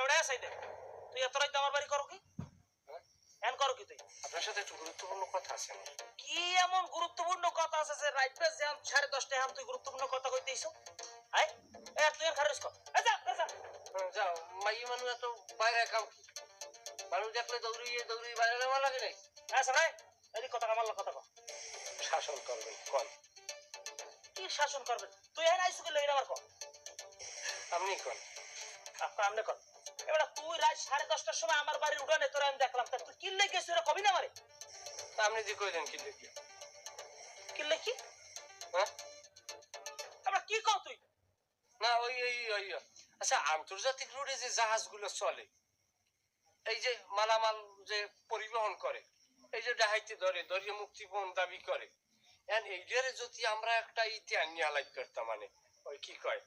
ওটা আসাই দে তুই এত রাত আমার বাড়ি করো কি এন করো কি তুই আপনার সাথে একটু গুরুত্বপূর্ণ কথা আছে আমার। কি এমন গুরুত্বপূর্ণ কথা আছে যে রাত বেশ জ্যাম 10:30 এখন তুই গুরুত্বপূর্ণ কথা কইতেইছ আই এ তুই আর খারিজ কর যা যা যাও মাই মানুষ এত বাইরে কাম কি মানুষ দেখলে দৌড়িয়ে বাইরে নেওয়া লাগে নাই। হ্যাঁ ভাই এই কথা কামাল কথা কর শাসন করবেন কোন কি শাসন করবেন তুই এর আইসু গেলে আমার কর আপনি কোন আপনার আমনে কর এবার তুই রাত 10:30টার সময় আমার বাড়ির উঠানে তোরা আমি দেখলাম তা তুই কিল্লে গেছিস এরা কবি না মারে আপনি যে কইলেন কি লিখি কিল্লে কি হ্যাঁ আমরা কি কর তুই না ওই আচ্ছা আন্তর্জাতিক রোডে যে জাহাজগুলো চলে এই যে মালামাল যে পরিবহন করে এই যে ডাহাইতে দরিয়া মুক্তিপণ দাবি করে এন্ড এইটারে যদি আমরা একটা ইতিহাস নিয়ে আলাপ করতাম মানে ওই কি কয়